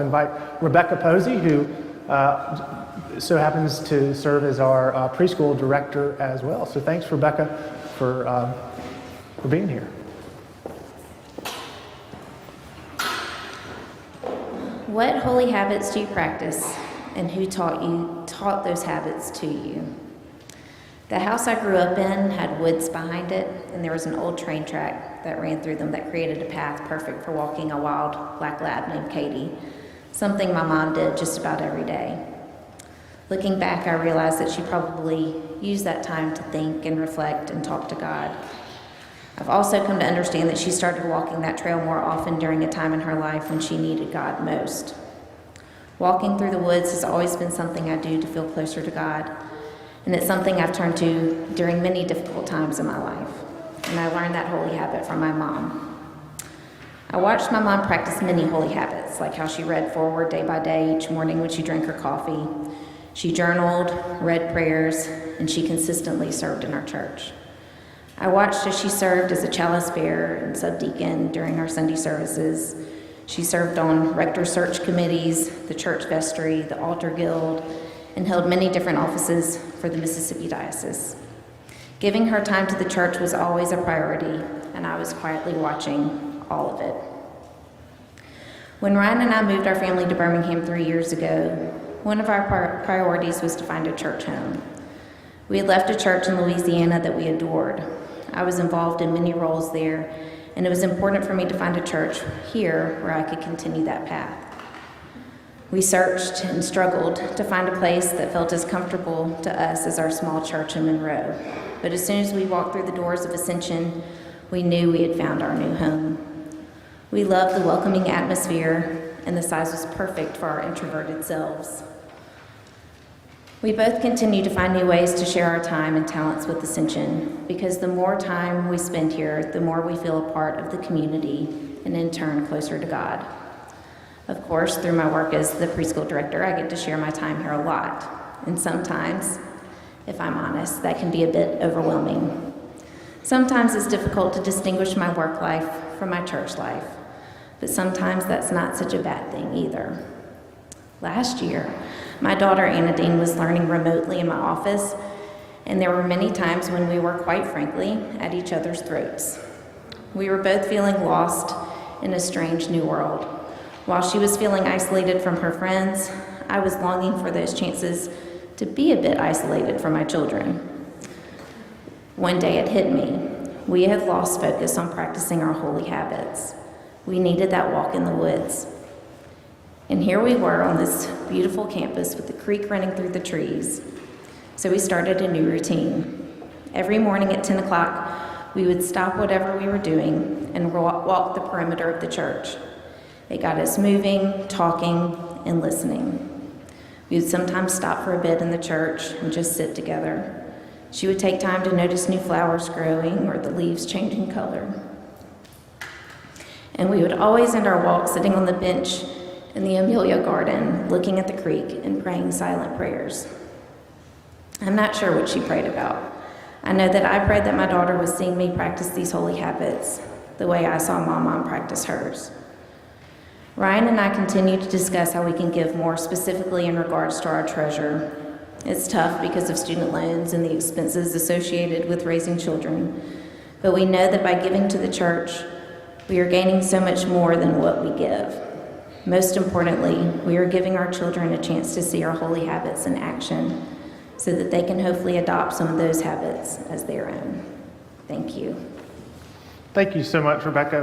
Invite Rebecca Posey, who so happens to serve as our preschool director as well. So thanks, Rebecca, for being here. What holy habits do you practice, and who taught those habits to you? The house I grew up in had woods behind it, and there was an old train track that ran through them that created a path perfect for walking a wild black lab named Katie, something my mom did just about every day. Looking back, I realized that she probably used that time to think and reflect and talk to God. I've also come to understand that she started walking that trail more often during a time in her life when she needed God most. Walking through the woods has always been something I do to feel closer to God, and it's something I've turned to during many difficult times in my life. And I learned that holy habit from my mom. I watched my mom practice many holy habits, like how she read forward day by day each morning when she drank her coffee. She journaled, read prayers, and she consistently served in our church. I watched as she served as a chalice bearer and subdeacon during our Sunday services. She served on rector search committees, the church vestry, the altar guild, and held many different offices for the Mississippi Diocese. Giving her time to the church was always a priority, and I was quietly watching all of it. When Ryan and I moved our family to Birmingham 3 years ago, one of our priorities was to find a church home. We had left a church in Louisiana that we adored. I was involved in many roles there, and it was important for me to find a church here where I could continue that path. We searched and struggled to find a place that felt as comfortable to us as our small church in Monroe. But as soon as we walked through the doors of Ascension, we knew we had found our new home. We loved the welcoming atmosphere, and the size was perfect for our introverted selves. We both continue to find new ways to share our time and talents with Ascension, because the more time we spend here, the more we feel a part of the community, and in turn, closer to God. Of course, through my work as the preschool director, I get to share my time here a lot. And sometimes, if I'm honest, that can be a bit overwhelming. Sometimes it's difficult to distinguish my work life from my church life, but sometimes that's not such a bad thing either. Last year, my daughter Anna Dean was learning remotely in my office, and there were many times when we were, quite frankly, at each other's throats. We were both feeling lost in a strange new world. While she was feeling isolated from her friends, I was longing for those chances to be a bit isolated from my children. One day it hit me. We had lost focus on practicing our holy habits. We needed that walk in the woods. And here we were on this beautiful campus with the creek running through the trees. So we started a new routine. Every morning at 10 o'clock, we would stop whatever we were doing and walk the perimeter of the church. It got us moving, talking, and listening. We would sometimes stop for a bit in the church and just sit together. She would take time to notice new flowers growing or the leaves changing color. And we would always end our walk sitting on the bench in the Amelia Garden, looking at the creek and praying silent prayers. I'm not sure what she prayed about. I know that I prayed that my daughter was seeing me practice these holy habits the way I saw my mom practice hers. Ryan and I continue to discuss how we can give more specifically in regards to our treasure. It's tough because of student loans and the expenses associated with raising children, but we know that by giving to the church, we are gaining so much more than what we give. Most importantly, we are giving our children a chance to see our holy habits in action so that they can hopefully adopt some of those habits as their own. Thank you. Thank you so much, Rebecca.